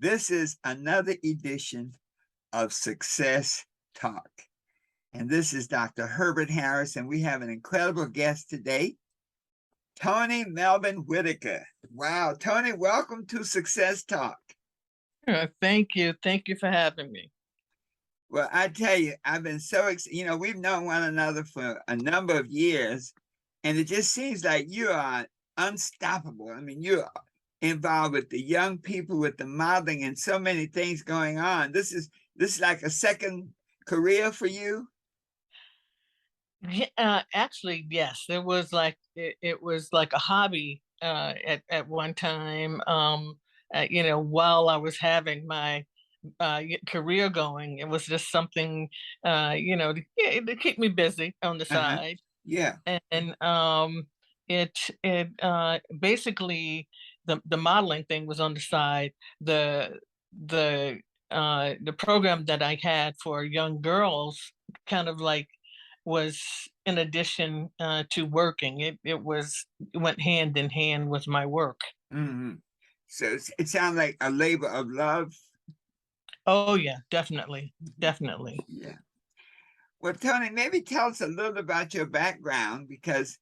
This is another edition of Success Talk. And this is Dr. Herbert Harris, and we have an incredible guest today, Toni Melvin Whitaker. Wow, Toni, welcome to Success Talk. Thank you. Thank you for having me. Well, I tell you, I've been so excited. We've known one another for a number of years, and it just seems like you are unstoppable. I mean, you're involved with the young people, with the modeling, and so many things going on. This is like a second career for you. Actually, yes, it was like it was like a hobby at one time. While I was having my career going, it was just something to keep me busy on the side. Yeah. And it basically the modeling thing was on the side. The program that I had for young girls kind of like was in addition to working. It went hand in hand with my work. Mm-hmm. So it sounds like a labor of love. Oh yeah, definitely. Yeah. Well, Toni, maybe tell us a little about your background, because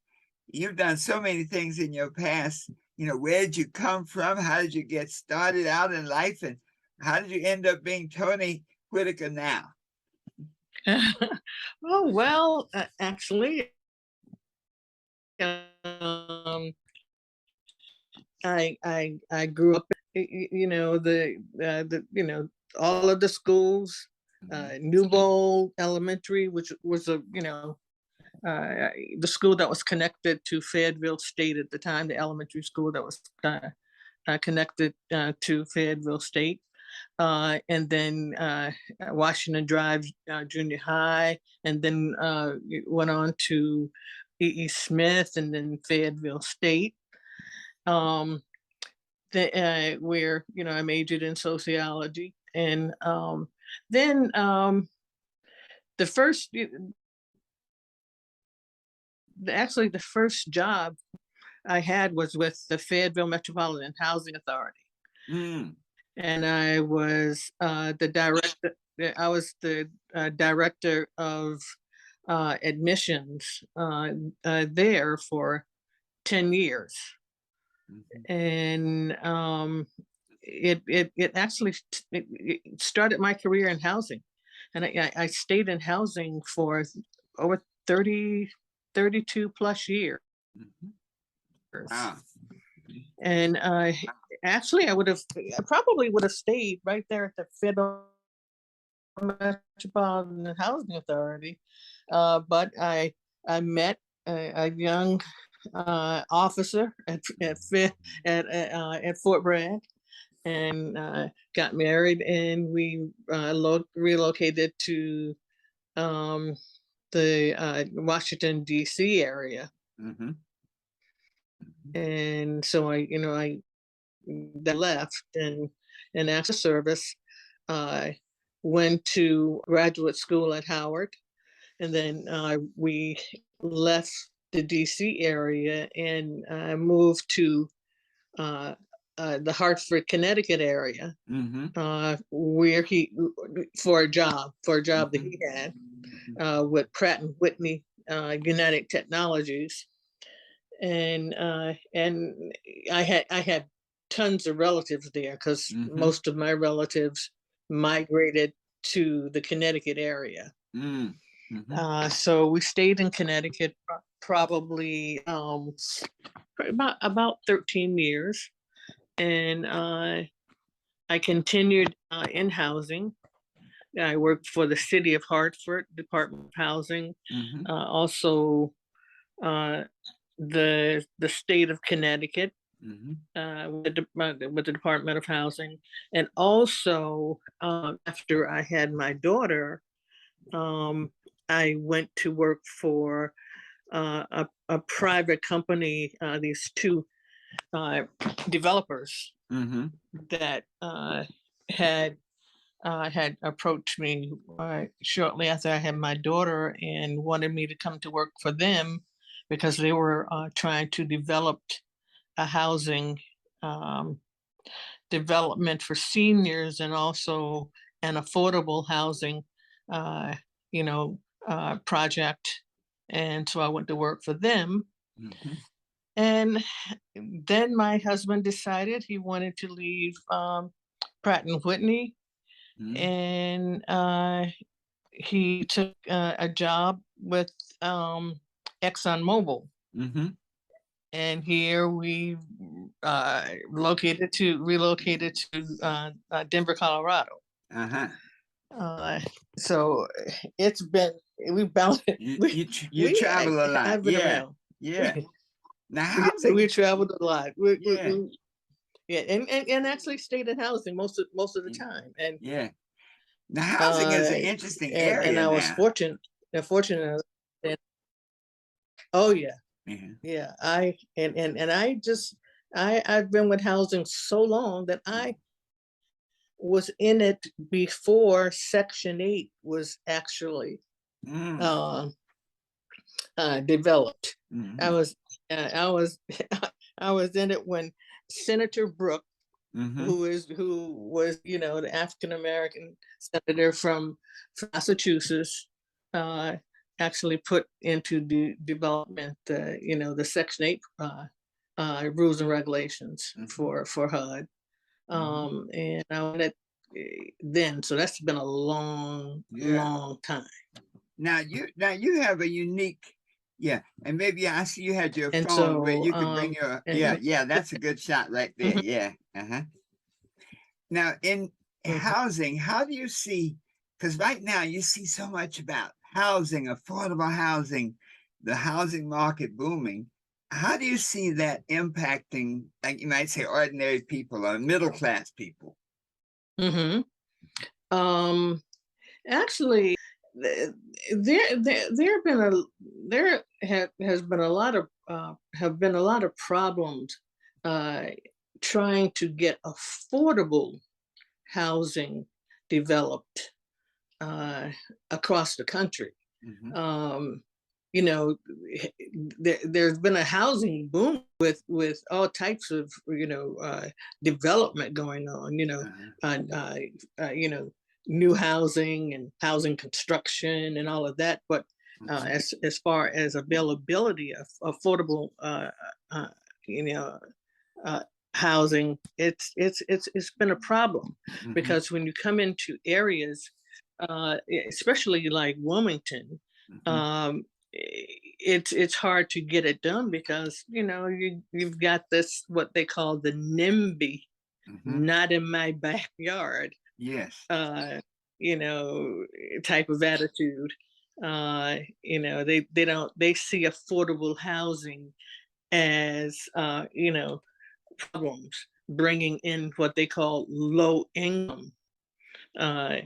you've done so many things in your past. Where did you come from? How did you get started out in life? And how did you end up being Toni Whitaker now? Oh, well, actually, I grew up, all of the schools, Nouveau Elementary, which was the school that was connected to Fayetteville State at the time, the elementary school that was connected to Fayetteville State. And then Washington Drive Junior High, and then went on to E.E. Smith, and then Fayetteville State, where I majored in sociology. And then the first job I had was with the Fayetteville Metropolitan Housing Authority. And I was the director. I was the director of admissions there for 10 years. And it actually started my career in housing, and I stayed in housing for over 32 plus years. Wow. And actually, I probably would have stayed right there at the Fayetteville Metropolitan Housing Authority, but I met a young officer at Fort Bragg, and got married, and we relocated to the Washington D.C. area. And so I left, and after service, I went to graduate school at Howard, and then we left the DC area and moved to the Hartford, Connecticut area, where for a job that he had with Pratt and Whitney United Technologies. And I had tons of relatives there, because most of my relatives migrated to the Connecticut area. So we stayed in Connecticut probably about 13 years, and I continued in housing. I worked for the City of Hartford Department of Housing, also the state of Connecticut, with the Department of Housing, and also after I had my daughter, I went to work for a private company. These two developers that had approached me shortly after I had my daughter, and wanted me to come to work for them, because they were trying to develop a housing development for seniors and also an affordable housing, uh, project. And so I went to work for them. Mhm. And then my husband decided he wanted to leave Pratt and Whitney, Mhm. and he took a job with ExxonMobil. Mhm. And here we relocated to Denver, Colorado. Uh-huh. Uh, so it's been we bounced You travel a lot. I've been Yeah. around. Yeah. Now Yeah, we housing. traveled a lot. Yeah. Yeah, and actually stayed in housing most of the Yeah. time. And Yeah. Now housing is an uh interesting and area I was now. fortunate that, oh yeah, Yeah. yeah. And I just I've been with housing so long that I was in it before Section 8 was actually Mm. uh, developed. I Mhm. was I was I was in it when Senator Brooke, Mhm. who was, the African American senator from Massachusetts, uh, actually put into the development, the Section 8 rules and regulations Mhm. for HUD. Mhm. And I went at then, so that's been a long, Yeah. long time. Now you have a unique, yeah, and maybe I see you had your And phone where so, you could bring your, yeah, and yeah, that's a good shot right there. mhm, Yeah. Uh-huh. Now in mhm, housing, how do you see, because right now you see so much about housing, affordable housing, the housing market booming. How do you see that impacting, like you might say, ordinary people or middle class people? mhm. Um, Actually, there have been has been a lot of have been a lot of problems uh, trying to get affordable housing developed uh, across the country. Mhm. Um, you know, there's been a housing boom with all types of development going on. Uh-huh. Uh, uh, uh, new housing and housing construction and all of that. But Mhm. as far as availability of affordable, uh, you know, uh, housing, it's been a problem Mhm. because when you come into areas, especially like Wilmington, Mhm. um, it's hard to get it done because you've got this what they call the NIMBY, Mhm. not in my backyard, Yes. uh, you know, type of attitude. They see affordable housing as problems, bringing in what they call low income, uh,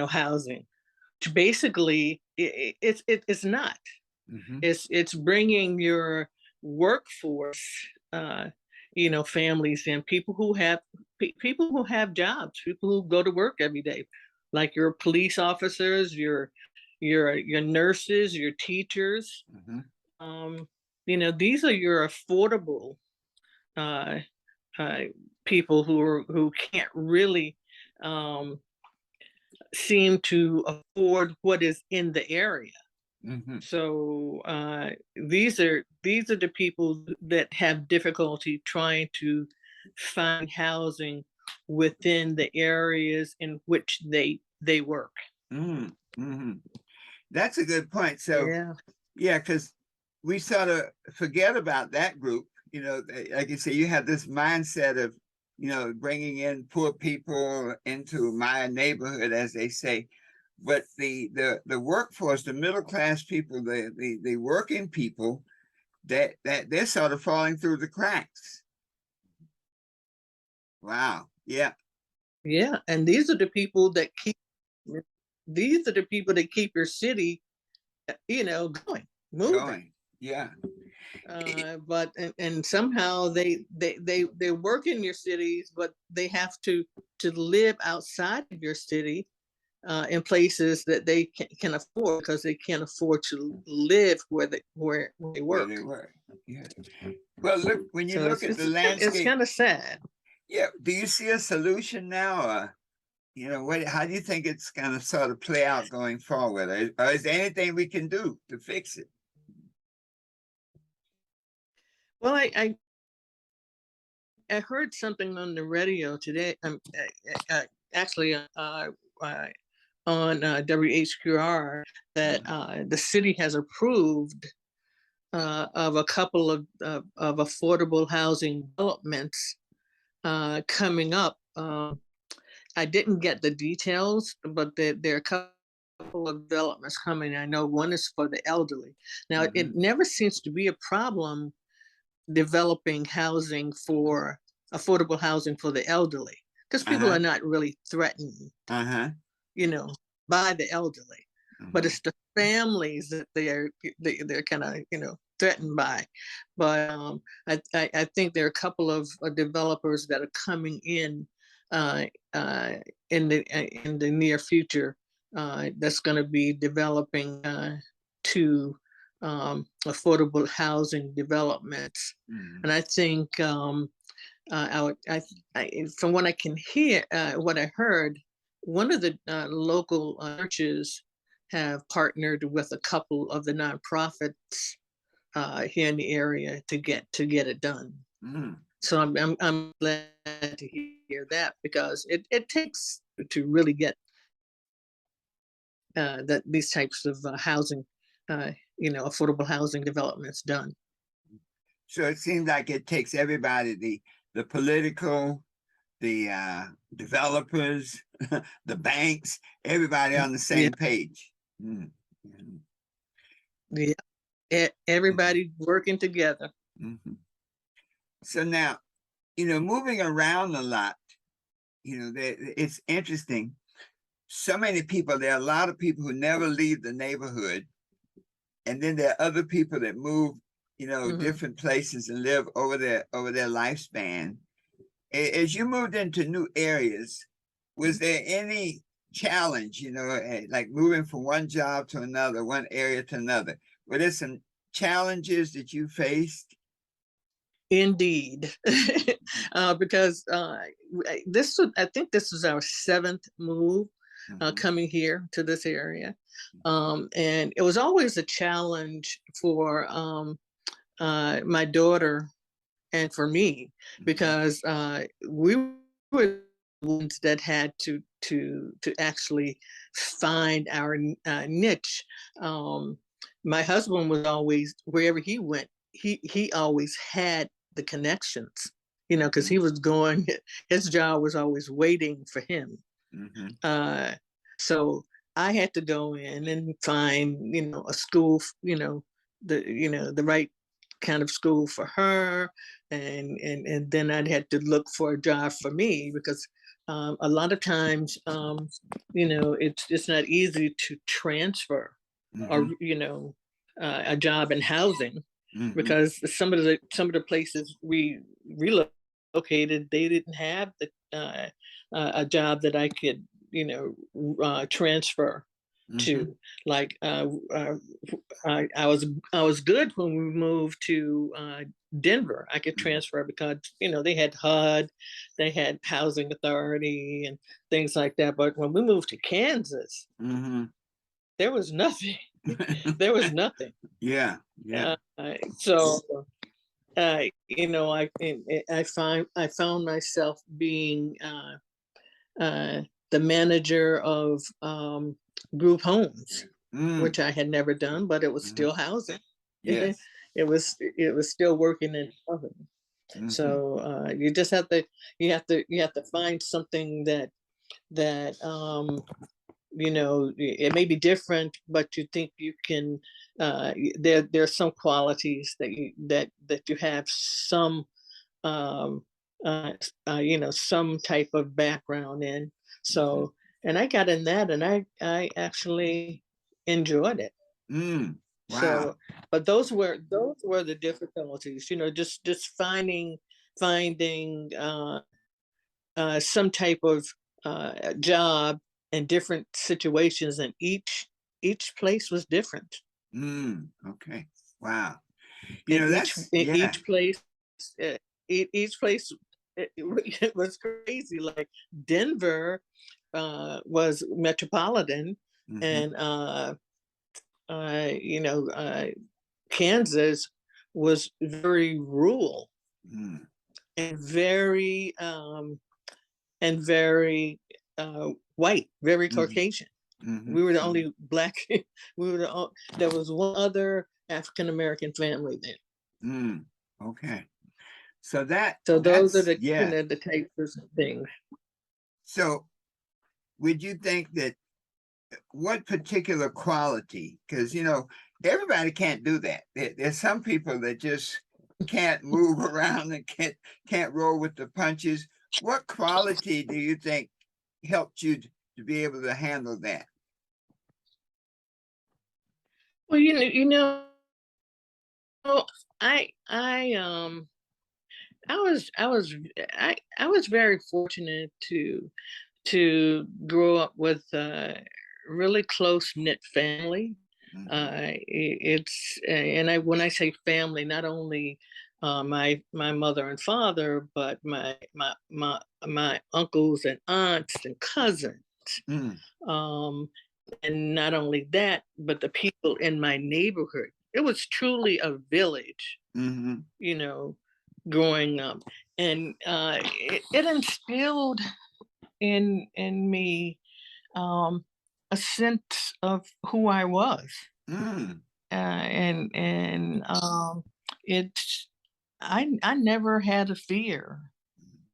housing. Which basically, it's not. Mhm. It's bringing your workforce, families and people who have jobs, people who go to work every day, like your police officers, your nurses, your teachers. Mhm. Um, these are your affordable uh, uh, people who can't really um, seem to afford what is in the area. Mhm. So these are the people that have difficulty trying to find housing within the areas in which they work. Mm. Mhm. That's a good point. So, Yeah. yeah, because we sort of forget about that group. Like you say, you have this mindset of, bringing in poor people into my neighborhood, as they say. But the workforce, the middle class people, the working people, that they're sort of falling through the cracks. Wow. Yeah. Yeah, and these are the people that keep your city, going, moving. Going. Yeah. But and somehow they work in your cities, but they have to live outside of your city, in places that they can afford because they can't afford to live where they Where work. they were. Yeah. Well, look, when you So look it's at the it's landscape, kind of sad. Yeah. Do you see a solution now? How do you think it's going to sort of play out going forward? Or is there anything we can do to fix it? Well, I heard something on the radio today. Actually, on WHQR that the city has approved of a couple of affordable housing developments coming up. I didn't get the details, but there are a couple of developments coming. I know one is for the elderly. Now, it never seems to be a problem developing housing for affordable housing for the elderly because people Uh-huh. are not really threatened, Uh-huh. you know, by the elderly, but Uh-huh. it's the families that they're kind of threatened by. But I think there are a couple of developers that are coming uh, uh, in the near future that's going to be developing two affordable housing developments, and I think from what I can hear, what I heard, one of the local churches have partnered with a couple of the nonprofits here in the area to get it done. Mm. So I'm glad to hear that because it takes to really get that these types of housing, affordable housing developments done. So it seems like it takes everybody, the political, the developers, the banks, everybody on the Yeah, same page. Mm. Mm. yeah. Everybody working together. Mhm. So now, moving around a lot, it's interesting. So many people, there are a lot of people who never leave the neighborhood. And then there are other people that move, Hmm. different places and live over their lifespan. As you moved into new areas, was there any challenge, like moving from one job to another, one area to another? Were there some challenges that you faced? Indeed, because I think this was our seventh move Mhm. coming here to this area, and it was always a challenge for my daughter and for me Mhm. because we were the ones that had to actually find our niche. Um, my husband was always wherever he went. He always had the connections, because he Mhm. was going. His job was always waiting for him. Mhm. Uh, so I had to go in and find, a school, the right kind of school for her, and then I'd had to look for a job for me because a lot of times, it's not easy to transfer or Mhm. a job in housing Mhm. because some of the places we relocated, they didn't have a job that I could transfer Mhm. to. Like I was good when we moved to Denver. I could Mhm. transfer because they had HUD, they had housing authority and things like that. But when we moved to Kansas, Mhm. there was nothing. There was nothing. Yeah. Yeah. So I found myself being uh, the manager of group homes, Mm. which I had never done, but it was Mhm. still housing. Yes. It was still working in housing. Mhm. So you just have to find something that it may be different, but you think you can. There's some qualities that you have some um, some type of background in. Mhm. So, and I got in that, and I actually enjoyed it. Mm. Wow. So, but those were the difficulties, just finding some type of job in different situations, and each place was different. Mm. Okay. Wow. And each That's, e- yeah. each place uh, each place. it was crazy. Like Denver was metropolitan, Hmm. and you know, Kansas was very rural Mm, and very white, very hmm. Caucasian. Hmm. We were the Hmm. only black. We were there was one other African American family there. Mm. Okay. So So those are that's, the yeah. the types of things. So would you think that what particular quality? Because everybody can't do that. There's some people that just can't move around and can't roll with the punches. What quality do you think helped you to be able to handle that? Well, I I um I was very fortunate to grow up with a really close knit family. Hmm. It's and I when I say family, not only my mother and father, but my uncles and aunts and cousins. Mm, Um, and not only that, but the people in my neighborhood. It was truly a village, hmm. you know, growing up, and it instilled in me a sense of who I was, Mm, and it's I never had a fear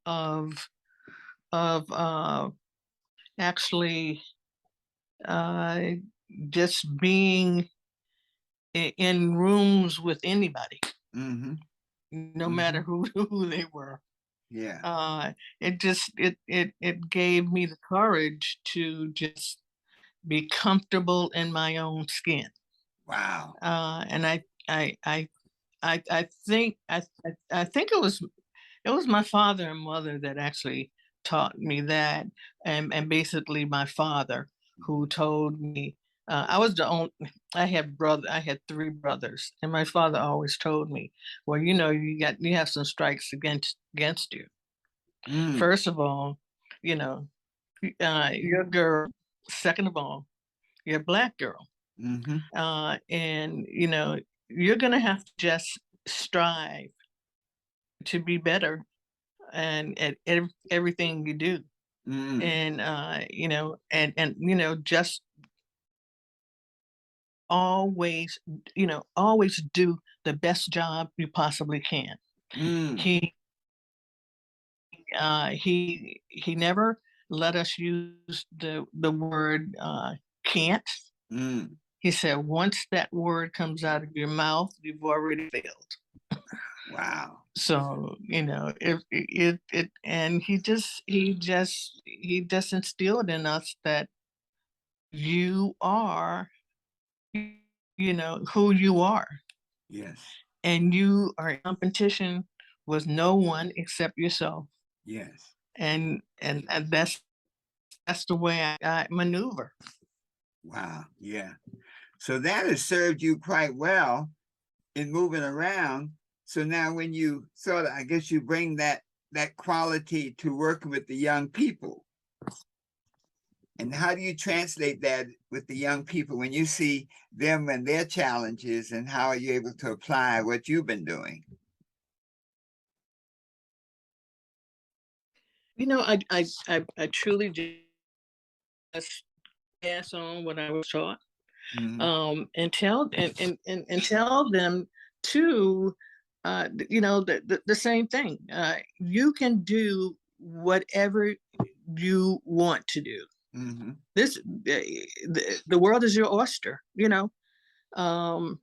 of of actually uh, just being in rooms with anybody, hmm. no matter Hmm. who they were. Yeah. It just it gave me the courage to just be comfortable in my own skin. Wow. And I I I think it was my father and mother that actually taught me that, and basically my father who told me I was the only I had three brothers, and my father always told me, well, you have some strikes against you. Mm, First of all, you know, you're a girl. Second of all, you're a black girl. hmm. And you're gonna have to just strive to be better and at everything you do, Mm, and just always always do the best job you possibly can. mm, He he he never let us use the word can't. mm. He said once that word comes out of your mouth, you've already failed. Wow. So, and he just instilled in us that you are, who you are, Yes. and you are in competition with no one except yourself. Yes. And that's the way I maneuver. Wow. Yeah. So that has served you quite well in moving around. So now when you sort of, I guess you bring that quality to working with the young people. And how do you translate that with the young people when you see them and their challenges, and how are you able to apply what you've been doing? I truly just pass on what I was taught, Hmm. and tell them to the same thing. You can do whatever you want to do. Hmm. This the world is your oyster, um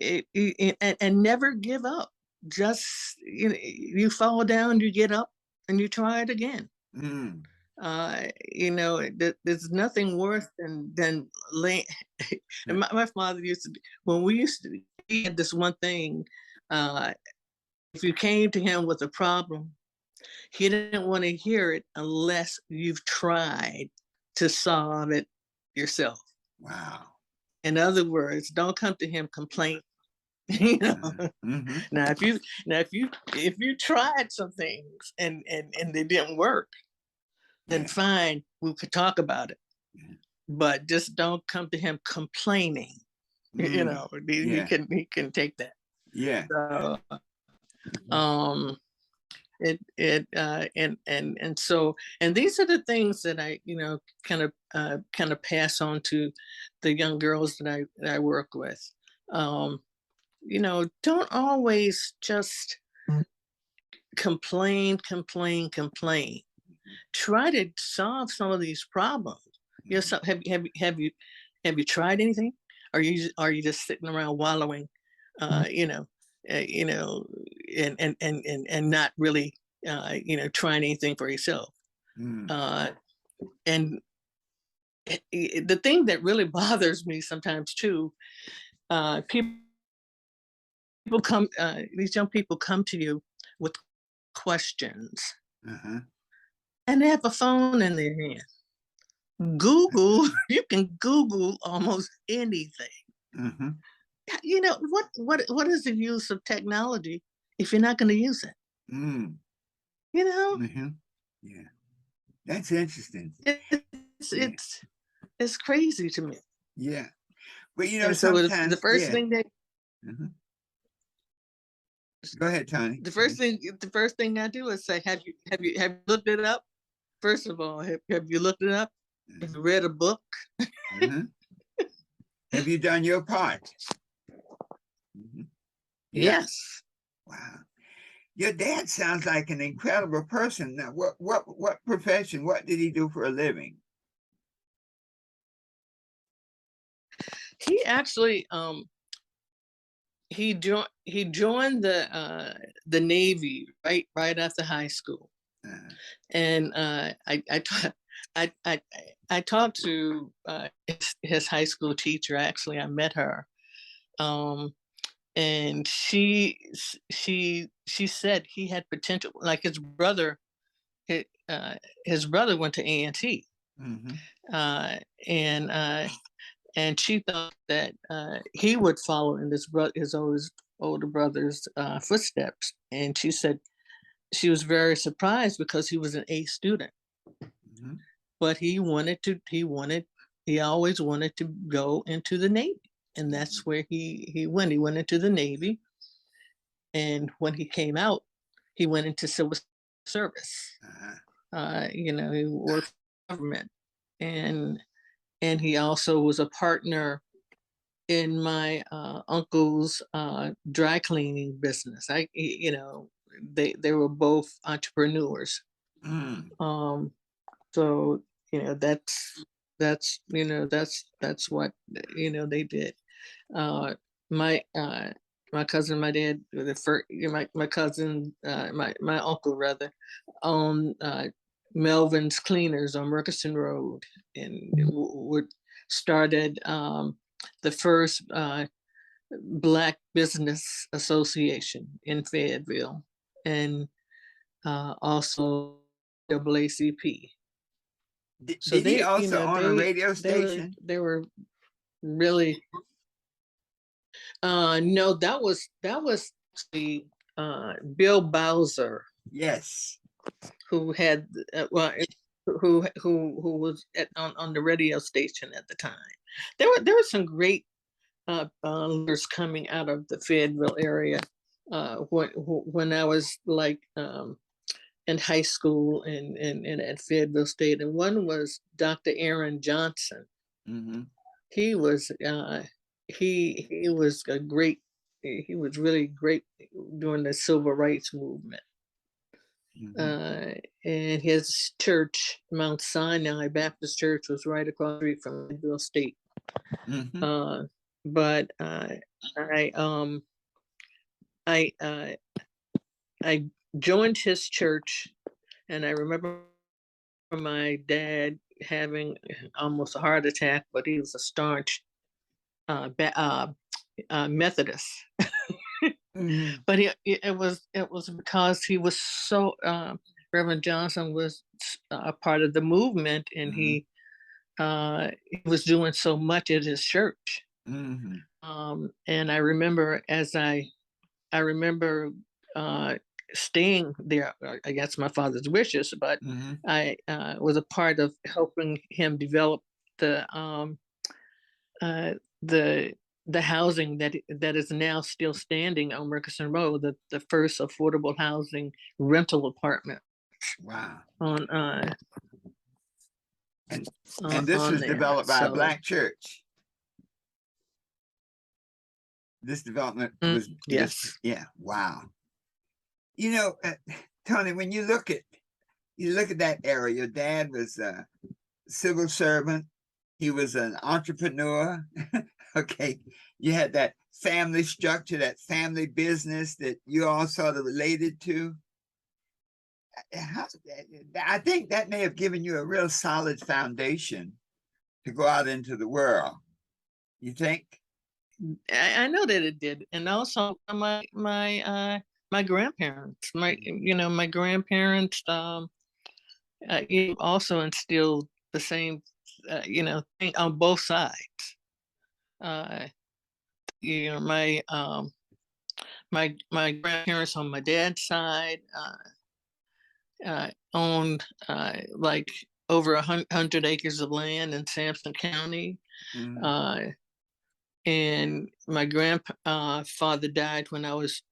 and never give up. Just you fall down, you get up, and you try it again. Mm. There's nothing worse than lay. And my father used to, when we used to, he had this one thing. uh if you came to him with a problem, he didn't want to hear it unless you've tried to solve it yourself. Wow. In other words, don't come to him complaining. You know, Mm-hmm. now if you tried some things and they didn't work, then fine, we could talk about it. But just don't come to him complaining. You know, he can take that. Yeah. So, and so, and these are the things that I, you know, kind of pass on to the young girls that I work with. You know, don't always just complain. Try to solve some of these problems. Yes, have you tried anything? Are you just sitting around wallowing, you know, and not really, you know, trying anything for yourself? And the thing that really bothers me sometimes too, people come, these young people come to you with questions, and they have a phone in their hand. Google, you can Google almost anything. You know, what is the use of technology if you're not going to use it? You know, Yeah, that's interesting. It's crazy to me. Yeah, but you know, And so the sometimes, first thing that go ahead, Toni. the first thing I do is say, have you looked it up? First of all, have you looked it up? Have you read a book? Have you done your part? Yeah. Yes. Wow. Your dad sounds like an incredible person. Now, what profession? What did he do for a living? He actually he joined the Navy right after high school. And I talked to his high school teacher. Actually, I met her, and she said he had potential. Like his brother went to A&T, and she thought that he would follow in his older brother's footsteps. And she said she was very surprised because he was an A student, but he always wanted to go into the Navy, and that's where he went. He went into the Navy, and when he came out, he went into civil service. You know, he worked for the government, and he also was a partner in my uncle's dry cleaning business. You know, they were both entrepreneurs. So, you know, that's you know that's what, you know, they did. My my cousin, my dad, the first, my cousin, my uncle rather, owned Melvin's Cleaners on Murchison Road, and would started the first Black Business Association in Fayetteville, and also NAACP. So Did he they, you also know, own a radio station? they were really no, that was the Bill Bowser. Yes. Who had well, who was on the radio station at the time. There were some great leaders coming out of the Fayetteville area when I was like in high school and at Fayetteville State, and one was Dr. Aaron Johnson. He was he was a great, he was really great during the civil rights movement. And his church, Mount Sinai Baptist Church, was right across the street from Fayetteville State. But I joined his church, and I remember my dad having almost a heart attack, but he was a staunch Methodist. But it was because he was so Reverend Johnson was a part of the movement, and he was doing so much at his church. And I remember uh, staying there against my father's wishes, but Hmm. I was a part of helping him develop the uh, the the housing that is now still standing on Murchison Road, the first affordable housing rental apartment Wow. on And this on was there. developed by a So black church. This development was yes. yeah. Wow. You know, Tony, when you look at that era, your dad was a civil servant. He was an entrepreneur. Okay, you had that family structure, that family business that you all sort of related to. How, I think that may have given you a real solid foundation to go out into the world. You think? I know that it did, and also my grandparents, my grandparents, also instilled the same, thing on both sides. Uh, you know, my grandparents on my dad's side owned like over 100 acres of land in Sampson County. Mm, Uh, and my grandfather died when I was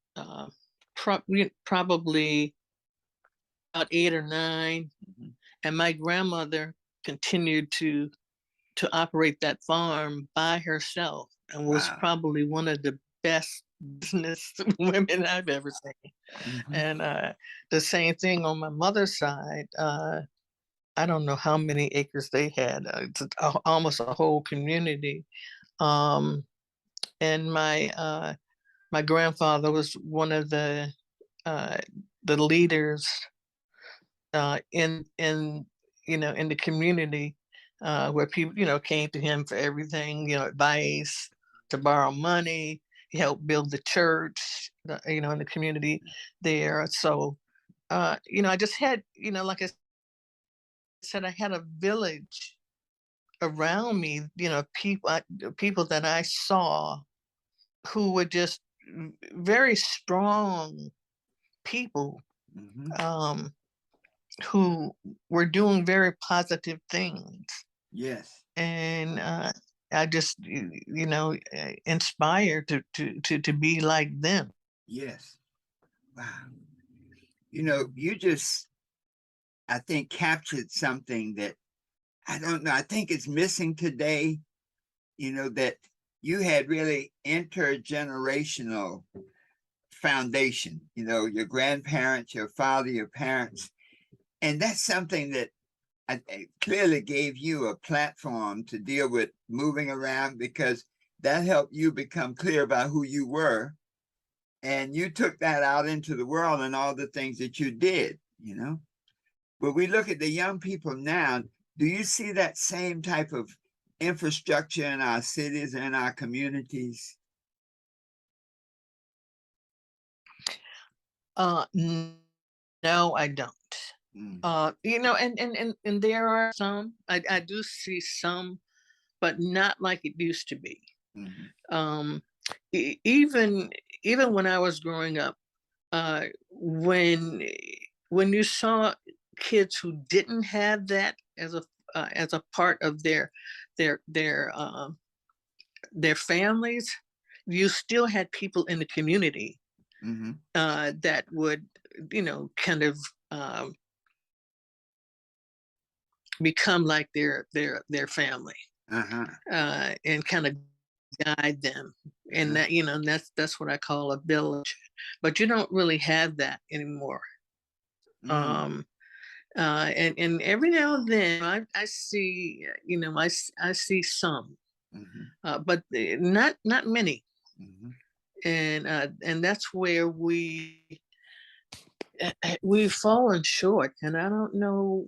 probably about 8 or 9, mhm. and my grandmother continued to operate that farm by herself and was Wow. probably one of the best business women I've ever seen. Hmm. And the same thing on my mother's side. I don't know how many acres they had. It's almost a whole community. Um, and my grandfather was one of uh, the leaders in in the community, where people came to him for everything, advice, to borrow money. He helped build the church, in the community there. So I just had, like I said, I had a village around me, people that I saw who were just very strong people, Hmm. um, who were doing very positive things. Yes. And I just, inspired to be like them. Yes. Wow. You know, you just, I think, captured something that I don't know. I think it's missing today. That you had really intergenerational foundation. Your grandparents, your father, your parents, and that's something that I clearly gave you a platform to deal with moving around because that helped you become clear about who you were. And you took that out into the world and all the things that you did. But we look at the young people now, do you see that same type of infrastructure in our cities and our communities? No, I don't. Mm, And there are some. I do see some, but not like it used to be. mhm, Um, even when I was growing up, when you saw kids who didn't have that as a part of their their uh, their families, you still had people in the community mhm, that would, kind of um, become like their family, uh-huh, and kind of guide them. And uh-huh, that's what I call a village. But you don't really have that anymore. mm, Um, and every now and then I see, I see some, mhm, but not many. mhm, And that's where we've fallen short, and I don't know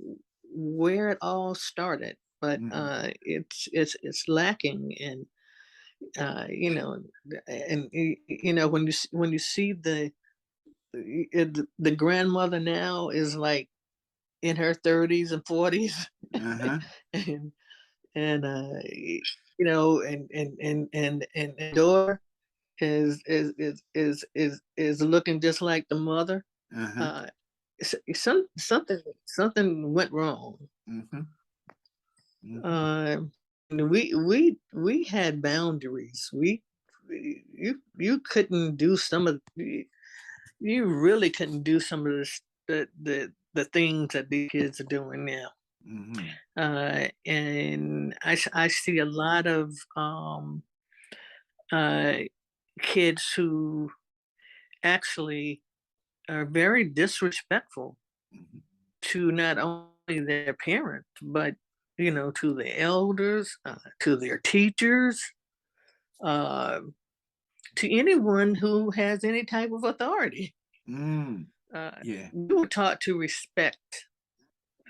where it all started, but mhm, it's lacking. And when you see the grandmother now is like in her 30s and 40s, uh-huh, and and and daughter is looking just like the mother. Uh-huh. Uh, something went wrong. Mm-hmm. Mm-hmm. Uh, we had boundaries. You couldn't do some of you really couldn't do some of the things that these kids are doing now. Mm-hmm. And I see a lot of uh, kids who actually are very disrespectful Mm-hmm. to not only their parents, but to the elders, to their teachers, uh, to anyone who has any type of authority. Mm. Uh, Yeah. we were taught to respect,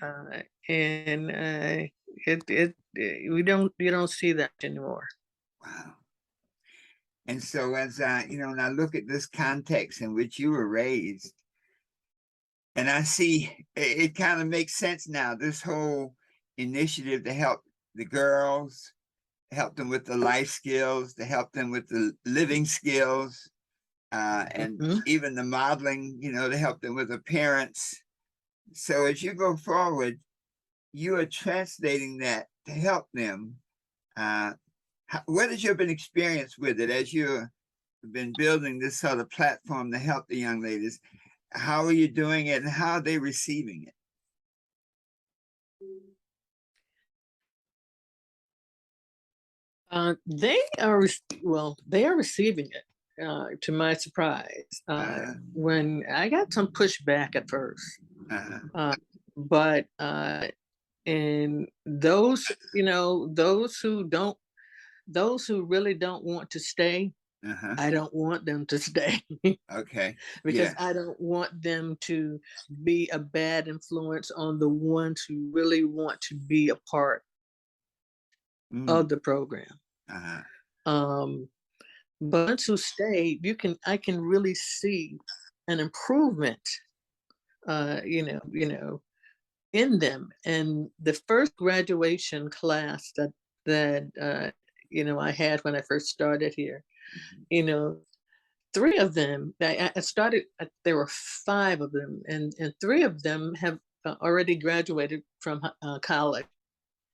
uh, and we don't you don't see that anymore. Wow. And so as I, and I look at this context in which you were raised, and I see it kind of makes sense now, this whole initiative to help the girls, help them with the life skills, to help them with the living skills, and Mhm. even the modeling, to help them with appearance. So as you go forward, you are translating that to help them. Uh, what has your been experience with it as you've been building this sort of platform to help the young ladies? How are you doing it, and how are they receiving it? They are receiving it. To my surprise, Uh-huh. when I got some pushback at first, Uh-huh. uh, but and those who really don't want to stay, Uh-huh. I don't want them to stay Okay. because Yeah. I don't want them to be a bad influence on the ones who really want to be a part Mm. of the program. Uh-huh. Um, but once who stay, I can really see an improvement, in them. And the first graduation class that I had when I first started here, Mm-hmm. you know, three of them, I started, there were five of them, and three of them have already graduated from college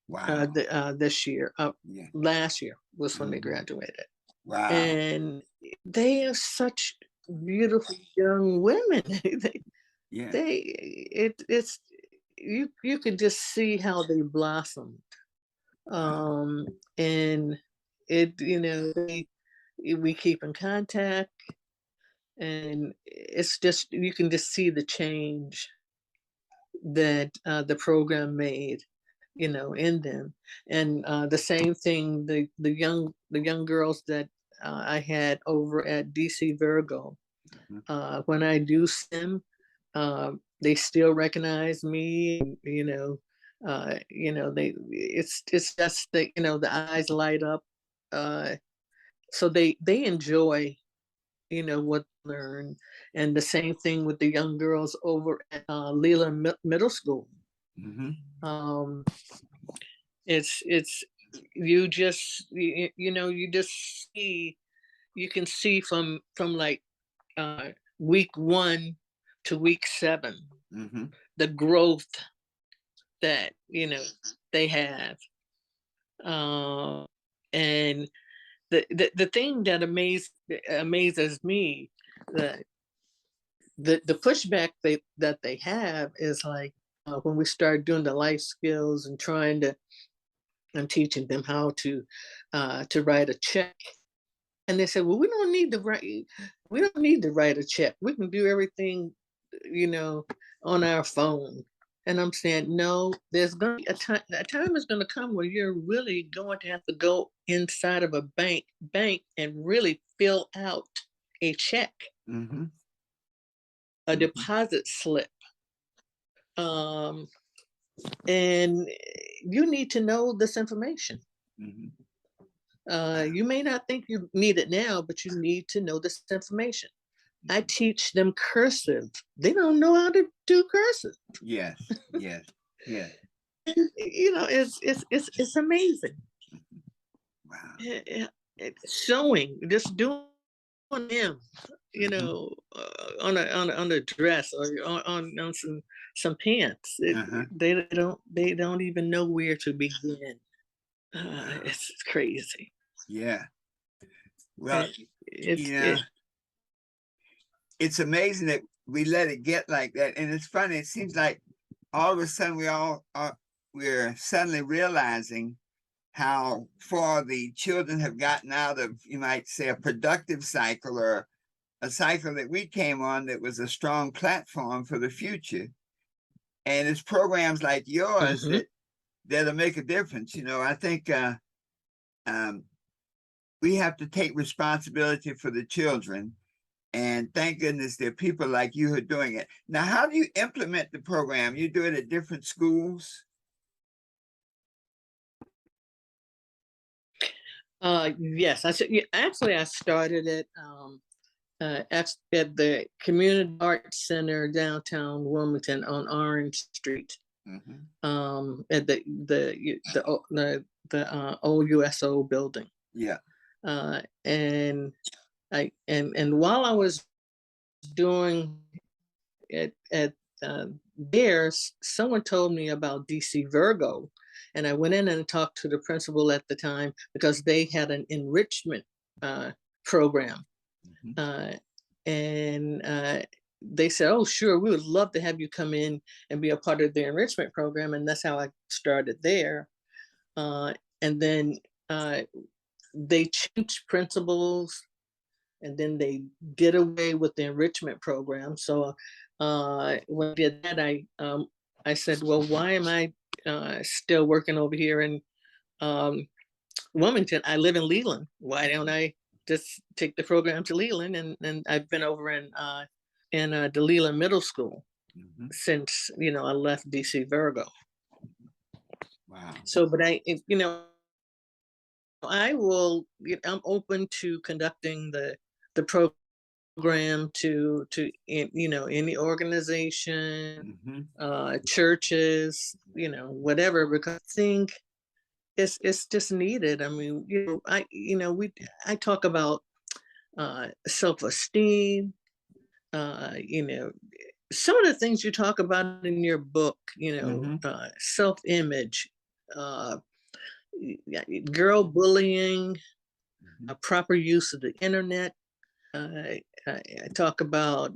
Wow. this year. Yeah. Last year was when they Mm-hmm. graduated. Wow. And they are such beautiful young women. Yeah. It's you could just see how they blossomed. Wow. Um, and we keep in contact, and it's just you can just see the change that the program made, in them. And the same thing, the young girls that I had over at DC Virgo, Mm-hmm. when I do see them, they still recognize me. And, it's just the eyes light up. Uh, so they enjoy what they learn. And the same thing with the young girls over at Leland Middle School. Mm-hmm. Um, it's you just see you can see from like uh, week 1 to week 7 Mm-hmm. the growth that they have. Um, and the thing that amazes me, the the pushback that they have is like, when we start doing the life skills and trying to and teaching them how to write a check. And they said, well, we don't need to write a check. We can do everything, you know, on our phone. And I'm saying, no, there's going to be a time is going to come where you're really going to have to go inside of a bank and really fill out a check, Mm-hmm. a Mm-hmm. deposit slip. Um, and you need to know this information. Mm-hmm. You may not think you need it now, but you need to know this information. I teach them cursive. They don't know how to do cursive. Yes. Yes. Yes. It's amazing. Wow. Wow. Showing, just doing them, Uh-huh. on a dress or on some pants. Uh-huh. They don't even know where to begin. Wow. It's crazy. Yeah. Well, It, it's you know, it. it's amazing that we let it get like that. And it's funny, it seems like all of a sudden we're suddenly realizing how far the children have gotten out of, you might say, a productive cycle or a cycle that we came on that was a strong platform for the future. And it's programs like yours Mhm. that'll make a difference. I think um, we have to take responsibility for the children. And thank goodness there are people like you who are doing it. Now, how do you implement the program? You do it at different schools? Yes, actually, I started it at the Community Arts Center downtown Wilmington on Orange Street. Mm-hmm. At the old USO building. Yeah. And and while I was doing it at there, someone told me about DC Virgo, and I went in and talked to the principal at the time because they had an enrichment program, Mm-hmm. and they said, "Oh, sure, we would love to have you come in and be a part of the enrichment program," and that's how I started there. And then uh, they changed principals, and then they did away with the enrichment program. So when I did that, I said, well, why am I still working over here in um, Wilmington? I live in Leland. Why don't I just take the program to Leland? And I've been over in the Leland Middle School Mm-hmm. since I left DC Virgo. Wow. So, but I will. I'm open to conducting the program to any organization, Mm-hmm. churches, whatever, because I think it's just needed. I mean, I talk about self-esteem. Some of the things you talk about in your book, Mm-hmm. self-image, uh, girl bullying, Mm-hmm. a proper use of the internet. I talk about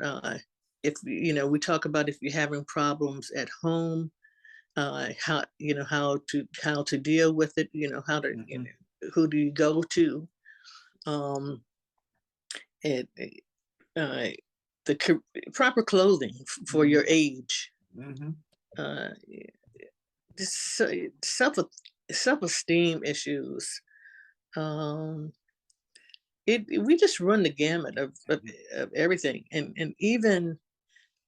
if we talk about if you're having problems at home, how to deal with it. How to Mm-hmm. who do you go to? Um, and uh, proper clothing for Mm-hmm. your age. Mm-hmm. Uh, this self-esteem issues. Um, we just run the gamut of everything, and even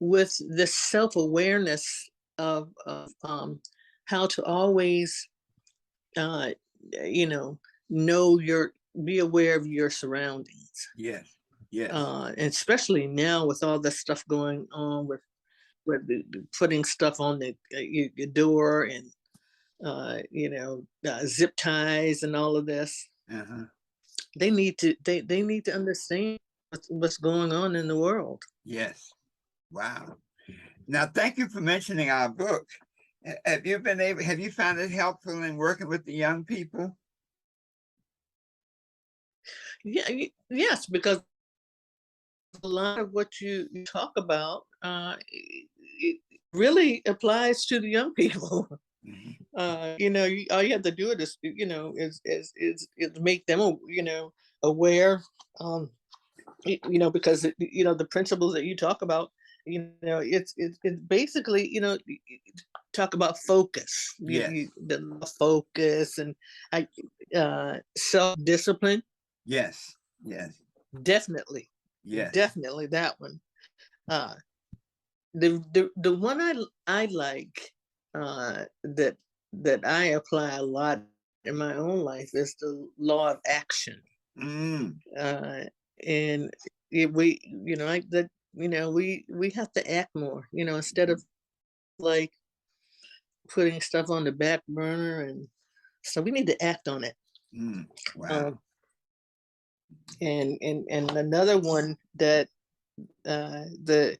with this self-awareness of how to always uh, you know your be aware of your surroundings, Yes. Yes. and especially now with all this stuff going on with putting stuff on your door, and zip ties and all of this. Uh-huh. They need to understand what's going on in the world. Yes. Wow. Now, thank you for mentioning our book. Have you found it helpful in working with the young people? Yeah, yes, because a lot of what you talk about it really applies to the young people. Mhm. All you have to do is make them aware. um because the principles that you talk about, it's basically talk about focus, Yes. the focus, and I self-discipline. Yes. Yes. Definitely, Yes. definitely that one. uh the one I like, that I apply a lot in my own life, is the law of action. Mm. uh and we I that we have to act more, instead of like putting stuff on the back burner, and so we need to act on it. Wow. And another one that the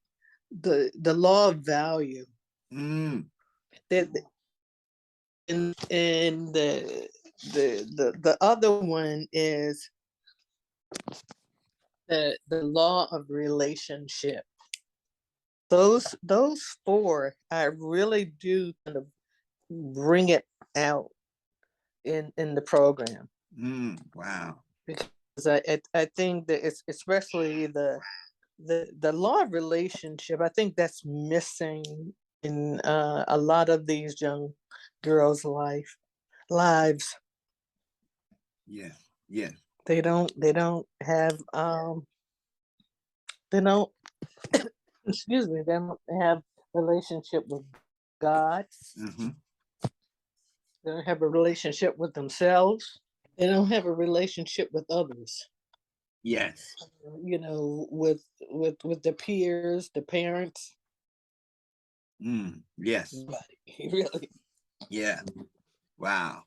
law of value. That and the other one is the law of relationship. Those four, I really do kind of bring it out in the program. Wow. Because I think that it's especially the law of relationship. I think that's missing in a lot of these young girls' lives. Yeah. Yeah. They don't have they don't excuse me, they don't have relationship with God. They don't have a relationship with themselves. They don't have a relationship with others. Yes. You know, with the peers, the parents. Yes. Really. Yeah. Wow.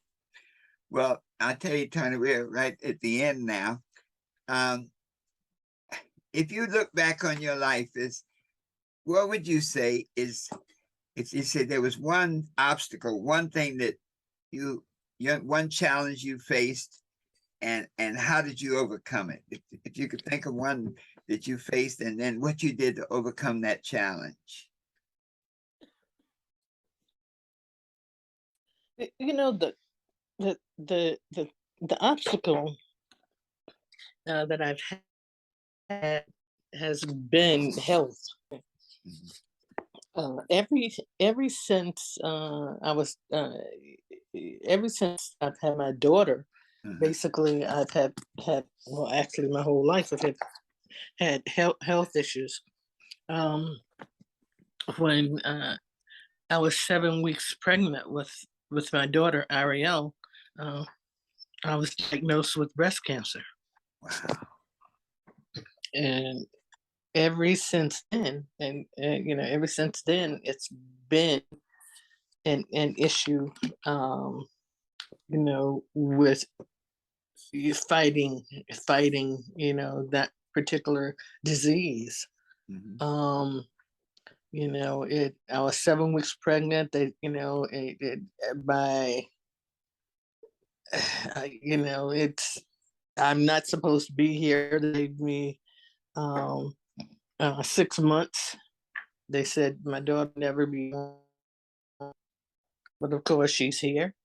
Well, I'll tell you, Toni, we're right at the end now. If you look back on your life, what would you say is, if you said there was one obstacle, one thing that one challenge you faced, and how did you overcome it? If you could think of one that you faced, and then what you did to overcome that challenge. You know, the obstacle that I've had has been health. Ever since ever since I've had my daughter, basically I've had well, actually my whole life I've had health issues. When I was 7 weeks pregnant with my daughter Ariel, I was diagnosed with breast cancer. Wow. And ever since then, you know, ever since then, it's been an issue, you know, with fighting, you know, that particular disease. You know, I was 7 weeks pregnant. They, you know, by, you know, I'm not supposed to be here. They gave me 6 months. They said my daughter never be born, but of course she's here.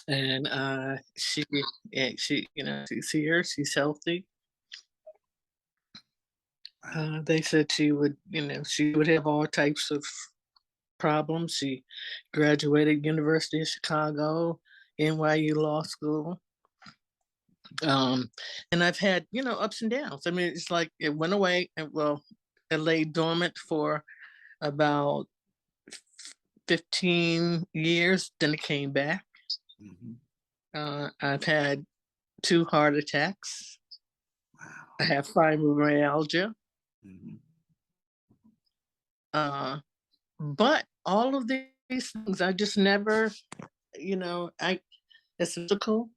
And she, you know, she's here. She's healthy. They said she would, you know, she would have all types of problems. She graduated University of Chicago, NYU Law School. And I've had, you know, ups and downs. I mean, it's like it went away, and well, it lay dormant for about 15 years, then it came back. I've had 2 heart attacks. Wow. I have fibromyalgia. But all of these things, I just never, you know, it's difficult.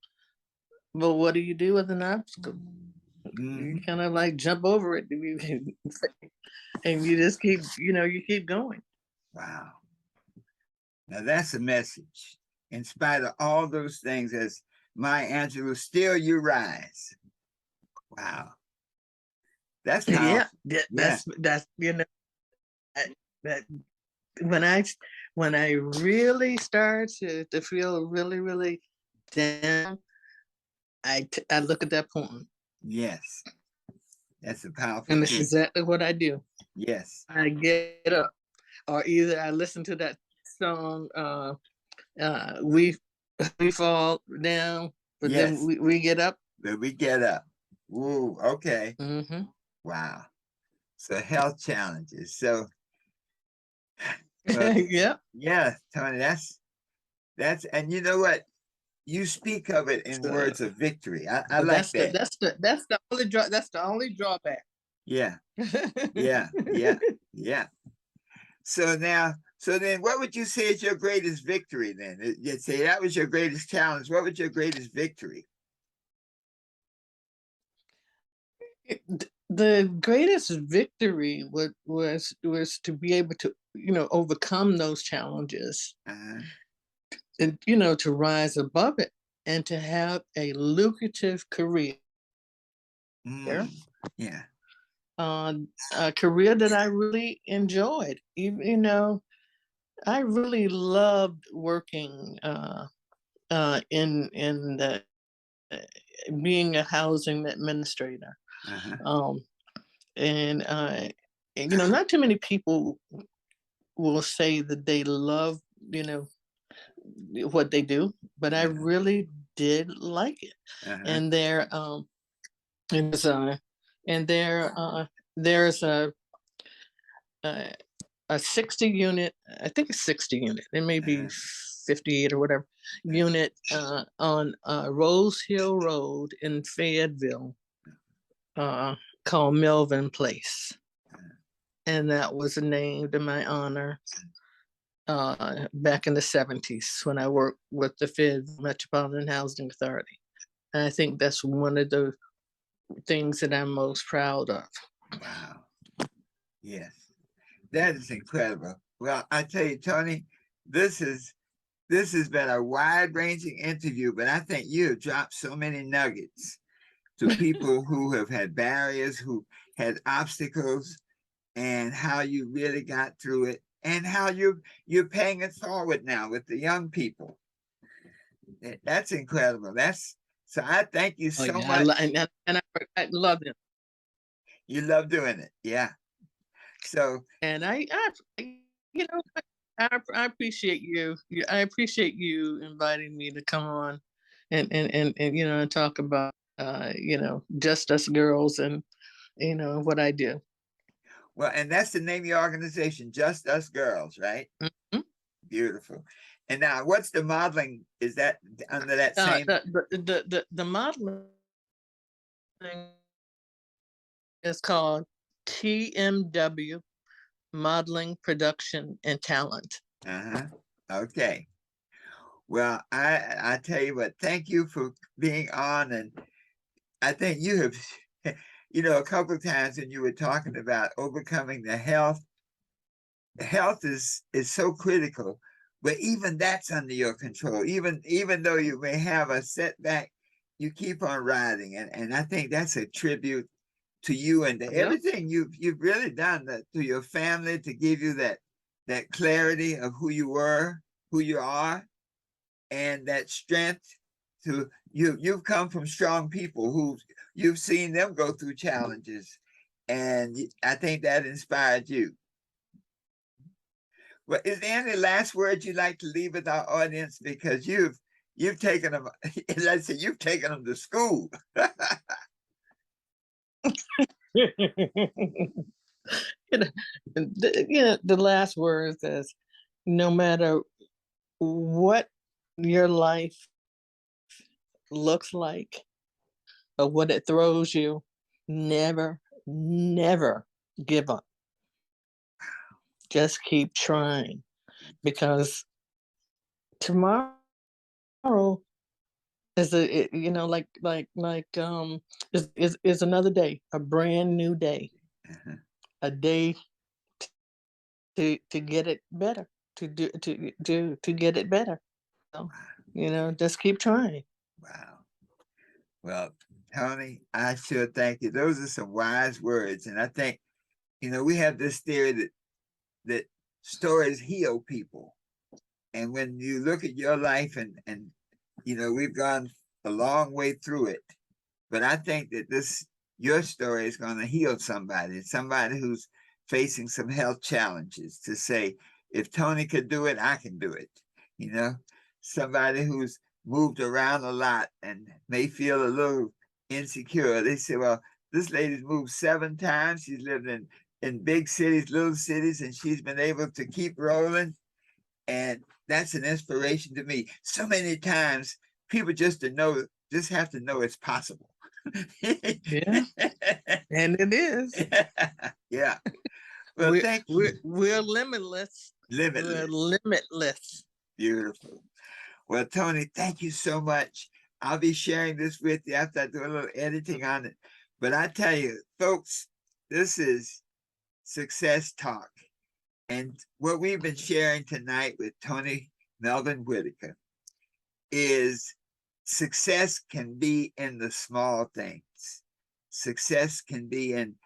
But what do you do with an obstacle? You kind of like jump over it, and you just keep, you know, you keep going. Wow. Now that's a message. In spite of all those things, as Maya Angelou, still you rise. Wow. That's powerful. Yeah, that's you know, that when I really start to feel really down, I look at that poem. Yes. That's a powerful and thing. It's exactly what I do. Yes. I get up, or either I listen to that song, we fall down, but yes. then we get up. But we get up. Ooh, okay. Wow. So health challenges. So yeah. Yeah, Toni, that's and you know what? You speak of it in words of victory. I like that. That's the only drawback. Yeah. Yeah. Yeah. Yeah. So now, So then what would you say is your greatest victory then? You'd say that was your greatest challenge. What was your greatest victory? The greatest victory was to be able to, overcome those challenges Uh-huh. and, to rise above it and to have a lucrative career, Yeah. a career that I really enjoyed. I really loved working in the being a housing administrator. Uh-huh. Um, and not too many people will say that they love, what they do, but I Uh-huh. really did like it. Uh-huh. And there's and there there's a a 60 unit, I think it's 60 unit, it may be Uh-huh. 58 or whatever, unit on Rose Hill Road in Fayetteville, uh, called Melvin Place. And that was named in my honor back in the 70s when I worked with the Fayetteville Metropolitan Housing Authority. And I think that's one of the things that I'm most proud of. Wow. Yes. That is incredible. Well, I tell you, Toni, this has been a wide-ranging interview, but I think you have dropped so many nuggets to people who have had barriers, who had obstacles, and how you really got through it, and how you're paying it forward now with the young people. That's incredible. So I thank you Oh so yeah, much. I love it. You love doing it. Yeah. So And you know, I appreciate you. I appreciate you inviting me to come on and and talk about just us girls and what I do. well, and that's the name of your organization, Just Us Girls, right? Mhm. Beautiful. And now what's the modeling? Is that under that same? The modeling is called TMW, Modeling, Production, and Talent. Uh-huh. Okay. Well, I tell you what, thank you for being on. And I think you have, a couple of times when you were talking about overcoming the health is so critical, but even that's under your control. Even though you may have a setback, you keep on riding. And I think that's a tribute to you and to Yep. everything you've really done to your family to give you that clarity of who you were, who you are, and that strength to you've come from strong people who you've seen them go through challenges, and I think that inspired you. Well, is there any last words you'd like to leave with our audience, because you've taken them, let's say you've taken them to school. The last words is, no matter what your life looks like or what it throws you, never, never give up. Just keep trying, because tomorrow is is another day, a brand new day, a day to get it better, to get it better. So, just keep trying. Wow. Well, Toni, I sure thank you. Those are some wise words. And I think, we have this theory that stories heal people. And when you look at your life and we've gone a long way through it, but I think that your story is going to heal somebody who's facing some health challenges, to say, if Toni could do it, I can do it. You know, somebody who's moved around a lot and may feel a little insecure. They say, well, this lady's moved 7 times. She's lived in big cities, little cities, and she's been able to keep rolling. And that's an inspiration to me. So many times people just have to know it's possible. Yeah, and it is. Yeah. Well, thank you. We're limitless. Limitless. Limitless. Beautiful. Well, Toni, thank you so much. I'll be sharing this with you after I do a little editing on it. But I tell you, folks, this is Success Talk. And what we've been sharing tonight with Toni Melvin Whitaker is success can be in the small things. Success can be in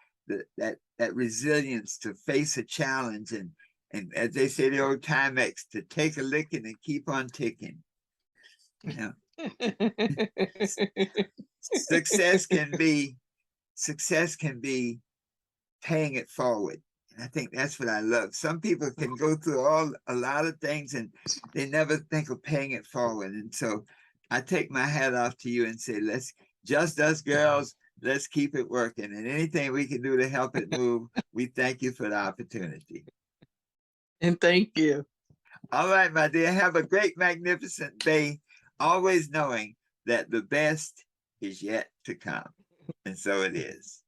that resilience to face a challenge and as they say the old Timex, to take a licking and keep on ticking. You know, success can be paying it forward. And I think that's what I love. Some people can go through a lot of things and they never think of paying it forward. And so I take my hat off to you and say, let's just us girls, let's keep it working. And anything we can do to help it move, we thank you for the opportunity. And thank you. All right, my dear, have a great, magnificent day, always knowing that the best is yet to come. And so it is.